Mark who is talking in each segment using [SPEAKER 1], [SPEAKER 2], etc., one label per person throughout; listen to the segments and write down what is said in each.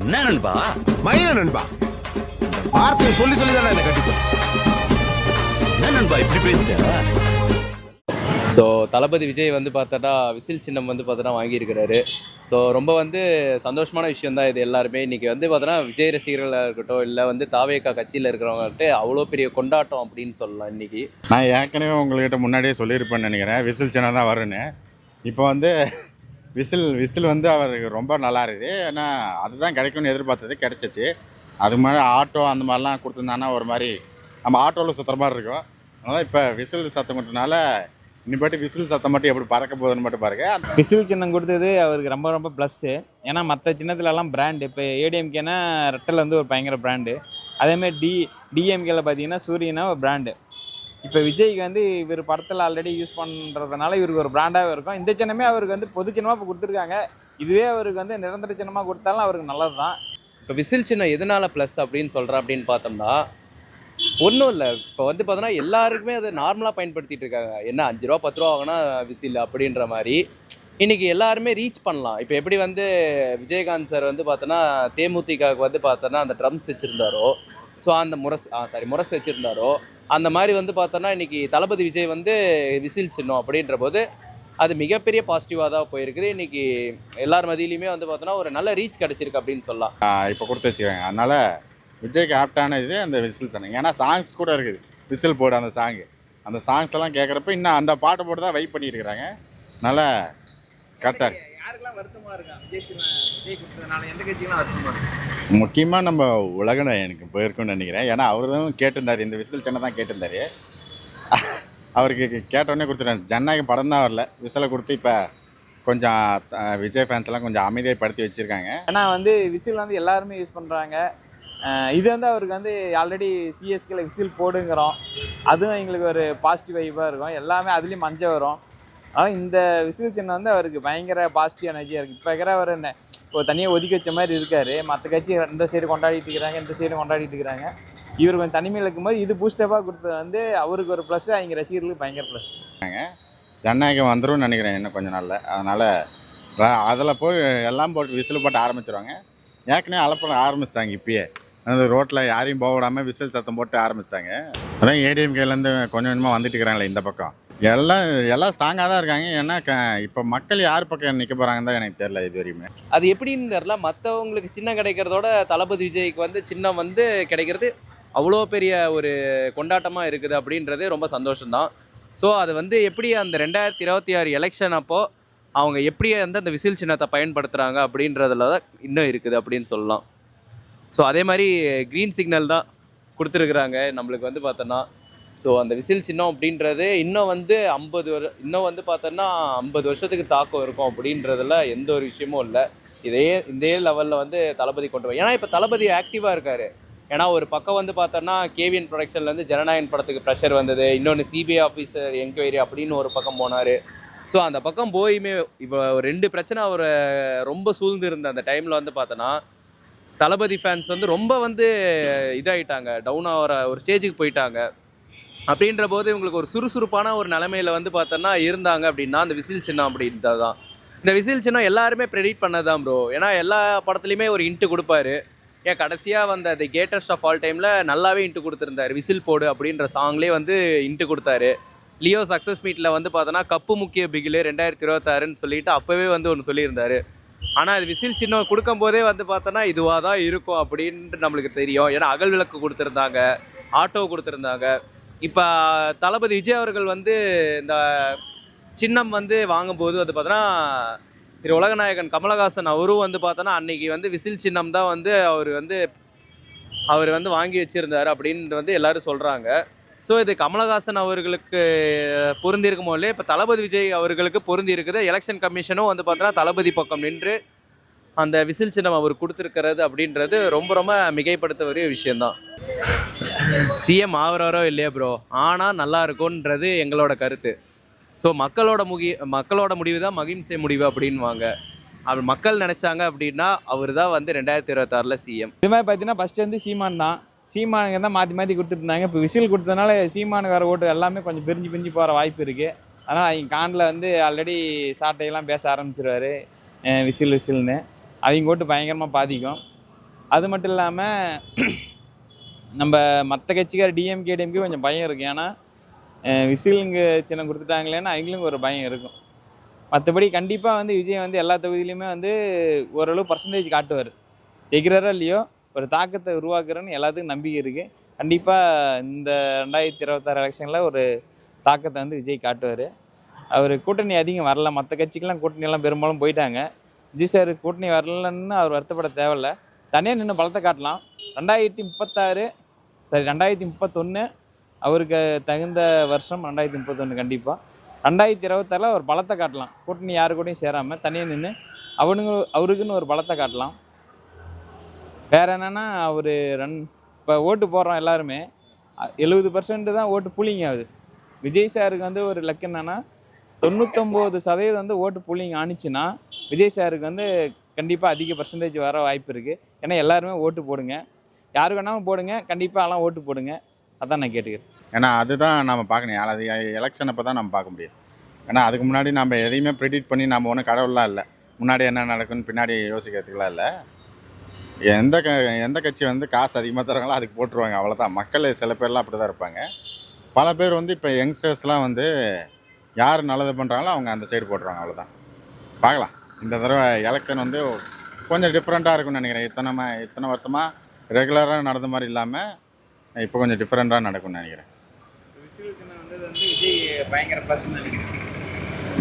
[SPEAKER 1] என்ன நண்பா?
[SPEAKER 2] மயிர நண்பா, வார்த்தையை சொல்லி சொல்லி தானே என்ன கட்டிப்போம்.
[SPEAKER 1] என்ன நண்பா இப்படி பேசிட்ட?
[SPEAKER 3] ஸோ தளபதி விஜய் வந்து பார்த்தோன்னா விசில் சின்னம் வந்து பார்த்தோன்னா வாங்கியிருக்கிறாரு. ஸோ ரொம்ப வந்து சந்தோஷமான விஷயம் தான் இது. எல்லாருமே இன்றைக்கி வந்து பார்த்தோன்னா விஜய் ரசிகர்களாக இருக்கட்டும், இல்லை வந்து தாவேகா கட்சியில் இருக்கிறவங்கள்ட்ட அவ்வளோ பெரிய கொண்டாட்டம் அப்படின்னு சொல்லலாம் இன்றைக்கி.
[SPEAKER 4] நான் ஏற்கனவே உங்கள்கிட்ட முன்னாடியே சொல்லியிருப்பேன்னு நினைக்கிறேன், விசில் சின்னம் தான் வரும்னு. இப்போ வந்து விசில் வந்து அவருக்கு ரொம்ப நல்லா இருக்குது. ஏன்னா அதுதான் கிடைக்கும்னு எதிர்பார்த்தது, கிடைச்சிச்சு. அது மாதிரி ஆட்டோ அந்த மாதிரிலாம் கொடுத்துருந்தாங்கன்னா ஒரு மாதிரி நம்ம ஆட்டோவில் சுற்றுற மாதிரி இருக்கும். அதனால் இப்போ விசில் சத்தம் மட்டும்னால இனிப்பாட்டி விசில் சத்தம் மட்டும் எப்படி பறக்க போகுதுன்னு மட்டும் பாருங்க.
[SPEAKER 5] விசில் சின்னம் கொடுத்தது அவருக்கு ரொம்ப ரொம்ப ப்ளஸ்ஸு. ஏன்னா மற்ற சின்னத்துலலாம் பிராண்டு, இப்போ ஏடிஎம்கேனா ரெட்டல் வந்து ஒரு பயங்கர பிராண்டு. அதேமாதிரி டிஎம்கேல பார்த்தீங்கன்னா சூரியனா ஒரு பிராண்டு. இப்போ விஜய்க்கு வந்து இவர் படத்தில் ஆல்ரெடி யூஸ் பண்ணுறதுனால இவருக்கு ஒரு பிராண்டாகவே இருக்கும். இந்த சின்னமே அவருக்கு வந்து பொது சின்னமாக இப்போ கொடுத்துருக்காங்க. இதுவே அவருக்கு வந்து நிரந்தர சின்னமாக கொடுத்தாலும் அவருக்கு நல்லது தான்.
[SPEAKER 3] இப்போ விசில் சின்னம் எதனால் ப்ளஸ் அப்படின்னு சொல்கிறேன் அப்படின்னு பார்த்தோம்னா, ஒன்றும் இல்லை. இப்போ வந்து பார்த்தோன்னா எல்லாருக்குமே அதை நார்மலாக பயன்படுத்திகிட்டு இருக்காங்க. என்ன 5 ரூபா 10 ரூபா வாங்கினா விசில் அப்படின்ற மாதிரி இன்றைக்கி எல்லாருமே ரீச் பண்ணலாம். இப்போ எப்படி வந்து விஜயகாந்த் சார் வந்து பார்த்தோன்னா தேமுதிகவுக்கு வந்து பார்த்தோன்னா அந்த ட்ரம்ஸ் வச்சுருந்தாரோ, ஸோ அந்த முரசு வச்சுருந்தாரோ, அந்த மாதிரி வந்து பார்த்தோன்னா இன்றைக்கி தளபதி விஜய் வந்து விசில் சின்னம் அப்படின்ற போது அது மிகப்பெரிய பாசிட்டிவாக தான் போயிருக்குது. இன்றைக்கி எல்லார் மதியிலையுமே வந்து பார்த்தோன்னா ஒரு நல்ல ரீச் கிடச்சிருக்கு அப்படின்னு சொல்லலாம்.
[SPEAKER 4] இப்போ கொடுத்து வச்சுருக்காங்க. அதனால் விஜய்க்கு ஆப்டான இது அந்த விசில் தானே. ஏன்னா சாங்ஸ் கூட இருக்குது, விசில் போடு அந்த அந்த சாங்ஸ்லாம் கேட்குறப்ப இன்னும் அந்த பாட்டை போட்டு தான் வெயிட் பண்ணியிருக்கிறாங்க. அதனால் கரெக்டாக இருக்கு.
[SPEAKER 5] யாருக்கெல்லாம் வருத்தமாக இருக்கா விஜய் கொடுத்ததுனால? எந்த கட்சிக்கெலாம் வருத்தமாக இருக்கு?
[SPEAKER 4] முக்கியமாக நம்ம உலகநாயகனுக்கு போயிருக்குன்னு நினைக்கிறேன். ஏன்னா அவர் தான் கேட்டிருந்தார், இந்த விசில் சின்ன தான் கேட்டிருந்தார். அவருக்கு கேட்டோடனே கொடுத்துட்டாங்க. ஜனநாயகம் படம் தான் வரல, விசிலை கொடுத்து இப்போ கொஞ்சம் விஜய் ஃபேன்ஸ்லாம் கொஞ்சம் அமைதியைப்படுத்தி வச்சுருக்காங்க.
[SPEAKER 5] ஏன்னா வந்து விசில் வந்து எல்லாருமே யூஸ் பண்ணுறாங்க. இது வந்து அவருக்கு வந்து ஆல்ரெடி சிஎஸ்கேல விசில் போடுங்கிறோம், அதுவும் எங்களுக்கு ஒரு பாசிட்டிவ் வைப்பாக இருக்கும். எல்லாமே அதுலேயும் மஞ்சள் வரும். அதனால் இந்த விசில் சின்னம் வந்து அவருக்கு பயங்கர பாசிட்டிவ் எனர்ஜியாக இருக்குது. இப்போ இருக்கிற அவர் என்ன இப்போ தனியாக ஒதுக்கி வச்ச மாதிரி இருக்கார். மற்ற கட்சி இந்த சைடு கொண்டாடிட்டு இருக்கிறாங்க, இந்த சைடு கொண்டாடிட்டு இருக்கிறாங்க. இவர் கொஞ்சம் தனிமையில் இருக்கும்போது இது பூஸ்டப்பாக கொடுத்தது வந்து அவருக்கு ஒரு ப்ளஸ், அவங்க ரசிகர்களுக்கு பயங்கர ப்ளஸ்.
[SPEAKER 4] ஜனநாயகம் வந்துடும் நினைக்கிறேன் இன்னும் கொஞ்சம் நாளில். அதனால் அதில் போய் எல்லாம் போட்டு விசில் போட்டு ஆரம்பிச்சிருவாங்க. ஏற்கனவே அலப்பட ஆரம்பிச்சிட்டாங்க. இப்பயே அந்த ரோட்டில் யாரையும் போக விடாமல் விசில் சத்தம் போட்டு ஆரம்பிச்சிட்டாங்க. அதான் ஏடிஎம்கேலேருந்து கொஞ்சம் கொஞ்சமாக வந்துட்டு இருக்கிறாங்களே இந்த பக்கம். எல்லாம் ஸ்ட்ராங்காக தான் இருக்காங்க. ஏன்னா இப்போ மக்கள் யார் பக்கம் நிற்க போகிறாங்கன்னு தான் எனக்கு தெரியல இது வரையுமே.
[SPEAKER 3] அது எப்படின்னு தெரில. மற்றவங்களுக்கு சின்னம் கிடைக்கிறதோட தளபதி விஜய்க்கு வந்து சின்னம் வந்து கிடைக்கிறது அவ்வளோ பெரிய ஒரு கொண்டாட்டமாக இருக்குது அப்படின்றது ரொம்ப சந்தோஷம்தான். ஸோ அது வந்து எப்படி அந்த 2026 எலெக்ஷன் அப்போது அவங்க எப்படி வந்து அந்த விசில் சின்னத்தை பயன்படுத்துகிறாங்க அப்படின்றதுல தான் இன்னும் இருக்குது அப்படின்னு சொல்லலாம். ஸோ அதே மாதிரி க்ரீன் சிக்னல் தான் கொடுத்துருக்குறாங்க நம்மளுக்கு வந்து பார்த்தோன்னா. ஸோ அந்த விசில் சின்னம் அப்படின்றது இன்னும் வந்து இன்னும் வந்து பார்த்தோன்னா 50 வருஷத்துக்கு தாக்கம் இருக்கும் அப்படின்றதுல எந்த ஒரு விஷயமும் இல்லை. இதே லெவலில் வந்து தளபதி கொண்டு போய், ஏன்னா இப்போ தளபதி ஆக்டிவாக இருக்கார். ஏன்னா ஒரு பக்கம் வந்து பார்த்தோன்னா கேவிஎன் ப்ரொடக்ஷன்லேருந்து ஜனநாயகன் படத்துக்கு ப்ரெஷர் வந்தது, இன்னொன்று சிபிஐ ஆஃபீஸர் என்கொயரி அப்படின்னு ஒரு பக்கம் போனார். ஸோ அந்த பக்கம் போயுமே இப்போ 2 பிரச்சனை அவரை ரொம்ப சூழ்ந்து இருந்த அந்த டைமில் வந்து பார்த்தோன்னா தளபதி ஃபேன்ஸ் வந்து ரொம்ப வந்து இதாகிட்டாங்க, டவுன் ஆகிற ஒரு ஸ்டேஜுக்கு போயிட்டாங்க. அப்படின்ற போது இவங்களுக்கு ஒரு சுறுசுறுப்பான ஒரு நிலைமையில் வந்து பார்த்தோன்னா இருந்தாங்க அப்படின்னா அந்த விசில் சின்னம் அப்படின்றது தான். இந்த விசில் சின்னம் எல்லாருமே ப்ரெடிக்ட் பண்ணது தான் ப்ரோ. ஏன்னா எல்லா படத்துலையுமே ஒரு இன்ட்டு கொடுப்பாரு. ஏன் கடைசியாக வந்த தி கிரேட்டஸ்ட் ஆஃப் ஆல் டைமில் நல்லாவே இன்ட்டு கொடுத்துருந்தாரு. விசில் போடு அப்படின்ற சாங்லேயே வந்து இன்ட்டு கொடுத்தாரு. லியோ சக்ஸஸ் மீட்டில் வந்து பார்த்தோன்னா கப்பு முக்கிய பிகிலு 2026ன்னு சொல்லிட்டு அப்போவே வந்து ஒன்று சொல்லியிருந்தார். ஆனால் அது விசில் சின்னம் கொடுக்கும் போதே வந்து பார்த்தோன்னா இதுவாக தான் இருக்கும் அப்படின்ட்டு நம்மளுக்கு தெரியும். ஏன்னா அகல் விளக்கு கொடுத்துருந்தாங்க, ஆட்டோ கொடுத்துருந்தாங்க. இப்போ தளபதி விஜய் அவர்கள் வந்து இந்த சின்னம் வந்து வாங்கும்போது வந்து பார்த்தோன்னா திரு உலகநாயகன் கமலஹாசன் அவரும் வந்து பார்த்தோன்னா அன்றைக்கி வந்து விசில் சின்னம் தான் வந்து அவர் வந்து வாங்கி வச்சுருந்தார் அப்படின்னு வந்து எல்லோரும் சொல்கிறாங்க. ஸோ இது கமலஹாசன் அவர்களுக்கு பொருந்திருக்கும் போதே இப்போ தளபதி விஜய் அவர்களுக்கு பொருந்தி இருக்குது. எலெக்ஷன் கமிஷனும் வந்து பார்த்தோன்னா தளபதி பக்கம் நின்று அந்த விசில் சின்னம் அவர் கொடுத்துருக்கிறது அப்படின்றது ரொம்ப ரொம்ப மிகைப்படுத்த வரைய விஷயந்தான். சிஎம் ஆகிறவரோ இல்லையா ப்ரோ, ஆனால் நல்லா இருக்கும்ன்றது எங்களோட கருத்து. ஸோ மக்களோட முடிவு தான் மகிம்சை முடிவு அப்படின்வாங்க. அவர் மக்கள் நினச்சாங்க அப்படின்னா அவர் தான் வந்து 2026 சிஎம்.
[SPEAKER 5] இது மாதிரி பார்த்தீங்கன்னா ஃபஸ்ட்டு வந்து சீமான் தான். சீமானுங்க தான் மாற்றி கொடுத்துருந்தாங்க. இப்போ விசில் கொடுத்ததுனால சீமானுக்கார ஓட்டு எல்லாமே கொஞ்சம் பிரிஞ்சு போகிற வாய்ப்பு இருக்குது. அதனால் அவங்க காண்டில் வந்து ஆல்ரெடி சாட்டையெல்லாம் பேச ஆரம்பிச்சிருவார் விசில்னு. அவங்க ஓட்டு பயங்கரமாக பாதிக்கும். அது மட்டும் இல்லாமல் நம்ம மற்ற கட்சிக்கார டிஎம்கே கொஞ்சம் பயம் இருக்குது. ஏன்னா விசிலுங்க சின்னம் கொடுத்துட்டாங்களேன்னா அவங்களுக்கும் ஒரு பயம் இருக்கும். மற்றபடி கண்டிப்பாக வந்து விஜய் வந்து எல்லா தொகுதியிலையுமே வந்து ஓரளவு பர்சன்டேஜ் காட்டுவார். ஜெயிக்கிறாரோ இல்லையோ ஒரு தாக்கத்தை உருவாக்குறேன்னு எல்லாத்துக்கும் நம்பிக்கை இருக்குது. கண்டிப்பாக இந்த 2026 எலெக்ஷனில் ஒரு தாக்கத்தை வந்து விஜய் காட்டுவார். அவர் கூட்டணி அதிகம் வரல, மற்ற கட்சிக்கெல்லாம் கூட்டணியெல்லாம் பெரும்பாலும் போயிட்டாங்க. விஜய் சார் கூட்டணி வரலன்னு அவர் வருத்தப்பட தேவையில்ல, தனியாக நின்று பலத்தை காட்டலாம். 2031 அவருக்கு தகுந்த வருஷம் 2031 கண்டிப்பாக. 2026 ஒரு பலத்தை காட்டலாம், கூட்டணி யாரு கூடயும் சேராமல் தனியாக நின்று அவருக்குன்னு ஒரு பலத்தை காட்டலாம். வேறு என்னென்னா அவர் இப்போ ஓட்டு போடுறோம் எல்லாருமே 70% தான் ஓட்டு புல்லிங் ஆகுது. விஜய் சாருக்கு வந்து ஒரு லக் என்னன்னா 99% வந்து ஓட்டு புல்லிங் ஆனிச்சுன்னா விஜய் சாருக்கு வந்து கண்டிப்பாக அதிக பர்சன்டேஜ் வர வாய்ப்பு இருக்குது. ஏன்னா எல்லாருமே ஓட்டு போடுங்க, யாருக்கு வேணாலும் போடுங்க, கண்டிப்பாக எல்லாம் ஓட்டு போடுங்க. அதான் நான் கேட்டுக்கிறேன்.
[SPEAKER 4] ஏன்னா அதுதான் நம்ம பார்க்கணும். அது எலெக்ஷன் அப்போ தான் நம்ம பார்க்க முடியும். ஏன்னா அதுக்கு முன்னாடி நம்ம எதையுமே ப்ரிடிக்ட் பண்ணி நம்ம ஒன்றும் கடவுள்லாம் இல்லை. முன்னாடி என்ன நடக்குன்னு பின்னாடி யோசிக்கிறதுக்குலாம் இல்லை. எந்த கட்சி வந்து காசு அதிகமாக தராங்களோ அதுக்கு போட்டுருவாங்க, அவ்வளோதான். மக்கள் சில பேர்லாம் அப்படி தான் இருப்பாங்க. பல பேர் வந்து இப்போ யங்ஸ்டர்ஸ்லாம் வந்து யார் நல்லது பண்ணுறாங்களோ அவங்க அந்த சைடு போட்டுருவாங்க, அவ்வளோதான். பார்க்கலாம். இந்த தடவை எலெக்ஷன் வந்து கொஞ்சம் டிஃப்ரெண்ட்டாக இருக்கும்னு நினைக்கிறேன். இத்தனை வருஷமாக ரெகுலராக நடந்த மாதிரி இல்லாமல் இப்போ கொஞ்சம் டிஃப்ரெண்ட்டாக நடக்கும்னு நினைக்கிறேன்.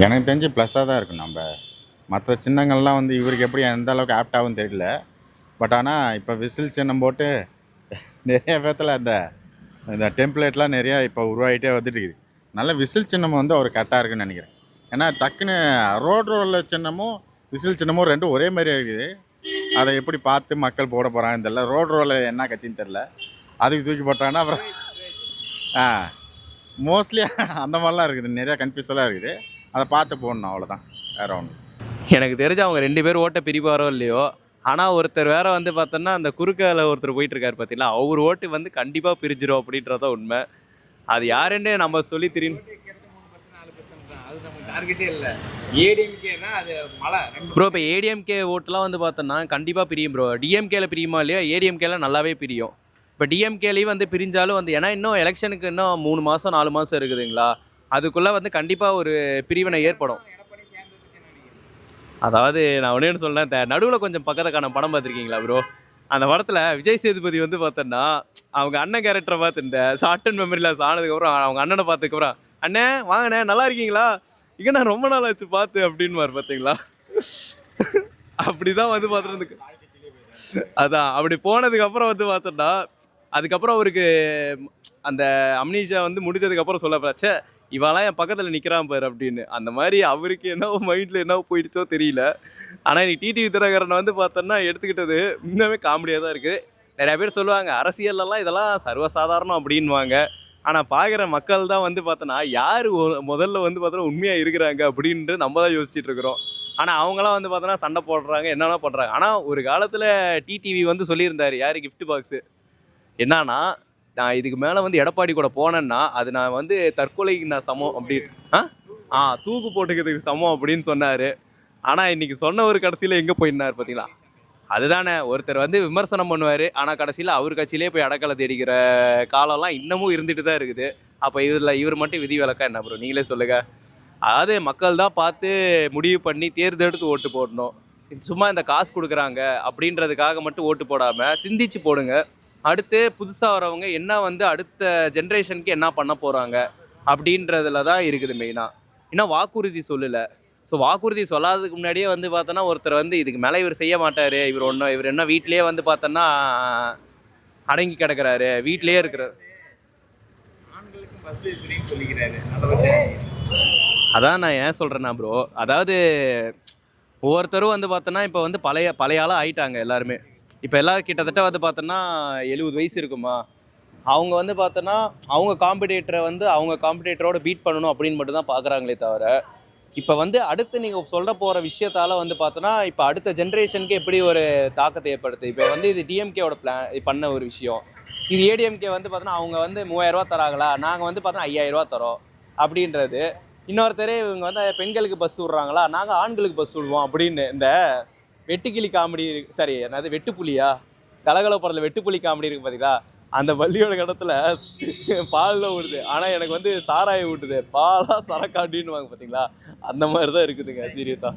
[SPEAKER 4] எனக்கு தெரிஞ்சு ப்ளஸ்ஸாக தான் இருக்கும். நம்ம மற்ற சின்னங்கள்லாம் வந்து இவருக்கு எப்படி எந்த அளவுக்கு ஆப்ட் ஆகும்னு தெரியல. பட் ஆனால் இப்போ விசில் சின்னம் போட்டு நிறைய பேர்த்தில் இந்த டெம்ப்ளேட்லாம் நிறையா இப்போ உருவாகிட்டே வந்துட்டு இருக்குது. நல்ல விசில் சின்னமும் வந்து அவர் கரெக்டாக இருக்குன்னு நினைக்கிறேன். ஏன்னா டக்குன்னு ரோலில் சின்னமும் விசில் சின்னமும் ரெண்டும் ஒரே மாதிரியே இருக்குது. அதை எப்படி பார்த்து மக்கள் போட போகிறாங்க தெரியல. ரோலில் என்ன கட்சின்னு தெரில, அதுக்கு தூக்கி போட்டாங்கன்னா அப்புறம் மோஸ்ட்லி அந்த மாதிரிலாம் இருக்குது. நிறையா கன்ஃபியூஸெல்லாம் இருக்குது. அதை பார்த்து போடணும், அவ்வளோதான். வேறு ஒன்று
[SPEAKER 3] எனக்கு தெரிஞ்சு அவங்க 2 பேர் ஓட்டை பிரிப்பாரோ இல்லையோ, ஆனால் ஒருத்தர் வேற வந்து பார்த்தோன்னா அந்த குறுக்கால ஒருத்தர் போயிட்டு இருக்காரு பார்த்தீங்களா, அவர் ஓட்டு வந்து கண்டிப்பாக பிரிஞ்சிடும் அப்படின்றத உண்மை. அது யாருன்னு நம்ம சொல்லி தெரியும் ப்ரோ. இப்போ ஏடிஎம்கே ஓட்டுலாம் வந்து பார்த்தோன்னா கண்டிப்பாக பிரியும் ப்ரோ. டிஎம்கேல பிரியுமா இல்லையா, ஏடிஎம்கேல நல்லாவே பிரியும். இப்போ டிஎம்கேலையும் வந்து பிரிஞ்சாலும் வந்து ஏன்னா இன்னும் எலெக்ஷனுக்கு இன்னும் 3 மாதம் 4 மாதம் இருக்குதுங்களா, அதுக்குள்ளே வந்து கண்டிப்பாக ஒரு பிரிவினை ஏற்படும். அதாவது நான் ஒன்று சொல்லேன், நடுவில் கொஞ்சம் பக்கத்துக்கான படம் பார்த்துருக்கீங்களா ப்ரோ? அந்த படத்தில் விஜய் சேதுபதி வந்து பார்த்தோன்னா அவங்க அண்ணன் கேரக்டரை பார்த்து இந்த ஷார்ட் அண்ட் மெமரிலாஸ் ஆனதுக்கப்புறம் அவங்க அண்ணனை பார்த்துக்கப்புறம், அண்ணே வாங்கண்ணே நல்லா இருக்கீங்களா, இங்கே நான் ரொம்ப நாள் ஆச்சு பார்த்து அப்படின்வார் பார்த்தீங்களா. அப்படி தான் வந்து பார்த்துட்டு அதான் அப்படி போனதுக்கப்புறம் வந்து பார்த்தோன்னா அதுக்கப்புறம் அவருக்கு அந்த அம்னீஷா வந்து முடிஞ்சதுக்கப்புறம் சொல்ல போச்சே இவெல்லாம் என் பக்கத்தில் நிற்கிறான் பாரு அப்படின்னு. அந்த மாதிரி அவருக்கு என்னவோ மைண்டில் என்னவோ போயிடுச்சோ தெரியல. ஆனால் நீ டிடிவி தினகரனை வந்து பார்த்தோன்னா எடுத்துக்கிட்டது இன்னுமே காமெடியாக தான் இருக்குது. நிறையா பேர் சொல்லுவாங்க அரசியல்லாம் இதெல்லாம் சர்வசாதாரணம் அப்படின்வாங்க. ஆனால் பார்க்குற மக்கள் தான் வந்து பார்த்தோன்னா யார் முதல்ல வந்து பார்த்தோன்னா உண்மையாக இருக்கிறாங்க அப்படின்ட்டு நம்ம தான் யோசிச்சுட்டு இருக்கிறோம். ஆனால் அவங்களாம் வந்து பார்த்தோன்னா சண்டை போடுறாங்க, என்னென்ன பண்ணுறாங்க. ஆனால் ஒரு காலத்தில் டிடிவி வந்து சொல்லியிருந்தார், யார் கிஃப்ட் பாக்ஸு என்னன்னா, நான் இதுக்கு மேலே வந்து எடப்பாடி கூட போனேன்னா அது நான் வந்து தற்கொலைக்கு நான் சமம் அப்படின்னு தூக்கு போட்டுக்கிறதுக்கு சமம் அப்படின்னு சொன்னார். ஆனால் இன்றைக்கி சொன்ன ஒரு கடைசியில் எங்கே போயினார் பார்த்தீங்களா. அதுதானே ஒருத்தர் வந்து விமர்சனம் பண்ணுவார், ஆனால் கடைசியில் அவர் கட்சியிலே போய் அடக்கலை தேடிக்கிற காலம்லாம் இன்னமும் இருந்துட்டு தான் இருக்குது. அப்போ இவர் மட்டும் விதி விலக்கா என்ன ப்ரோ, நீங்களே சொல்லுங்கள். அதாவது மக்கள் தான் பார்த்து முடிவு பண்ணி தேர்ந்தெடுத்து ஓட்டு போடணும். சும்மா இந்த காசு கொடுக்குறாங்க அப்படின்றதுக்காக மட்டும் ஓட்டு போடாமல் சிந்திச்சு போடுங்க. அடுத்து புதுசாக வரவங்க என்ன வந்து அடுத்த ஜென்ரேஷனுக்கு என்ன பண்ண போகிறாங்க அப்படின்றதுல தான் இருக்குது மெயினாக. இன்னும் வாக்குறுதி சொல்லலை. ஸோ வாக்குறுதி சொல்லாததுக்கு முன்னாடியே வந்து பார்த்தோன்னா ஒருத்தர் வந்து இதுக்கு மேலே இவர் செய்ய மாட்டார், இவர் என்ன வீட்டிலேயே வந்து பார்த்தோன்னா அடங்கி கிடக்கிறாரு, வீட்டிலேயே இருக்கிறார். அதான் நான் ஏன் சொல்கிறேன்னா ப்ரோ, அதாவது ஒவ்வொருத்தரும் வந்து பார்த்தோன்னா இப்போ வந்து பழைய ஆளாக ஆயிட்டாங்க எல்லாருமே. இப்போ எல்லோரும் கிட்டத்தட்ட வந்து பார்த்தோன்னா 70 வயசு இருக்குமா, அவங்க வந்து பார்த்தோன்னா அவங்க காம்படிட்டரை வந்து அவங்க காம்படிட்டரோட பீட் பண்ணணும் அப்படின்னு மட்டும் தான் பார்க்குறாங்களே தவிர, இப்போ வந்து அடுத்து நீங்கள் சொல்ல போகிற விஷயத்தால் வந்து பார்த்தோன்னா இப்போ அடுத்த ஜென்ரேஷனுக்கு எப்படி ஒரு தாக்கத்தை ஏற்படுத்து. இப்போ வந்து இது டிஎம்கேவோட பண்ண ஒரு விஷயம், இது ஏடிஎம்கே வந்து பார்த்தோன்னா அவங்க வந்து 3000 ரூபா தராங்களா, நாங்கள் வந்து பார்த்தோன்னா 5000 ரூபா தரோம் அப்படின்றது. இன்னொருத்தரே இவங்க வந்து பெண்களுக்கு பஸ் விட்றாங்களா, நாங்கள் ஆண்களுக்கு பஸ் விடுவோம் அப்படின்னு இந்த வெட்டுக்கிளி காமெடி, சாரி என்னது வெட்டுப்புலியா கலகல படத்தில் வெட்டுப்புலி காமெடி இருக்கு பார்த்தீங்களா, அந்த பள்ளியோட கடத்துல பாலில் ஊடுது, ஆனால் எனக்கு வந்து சாராயம் ஊட்டுது, பாலா சரக்காண்டின்னு வாங்க பார்த்தீங்களா, அந்த மாதிரி தான் இருக்குதுங்க சீரியஸாக.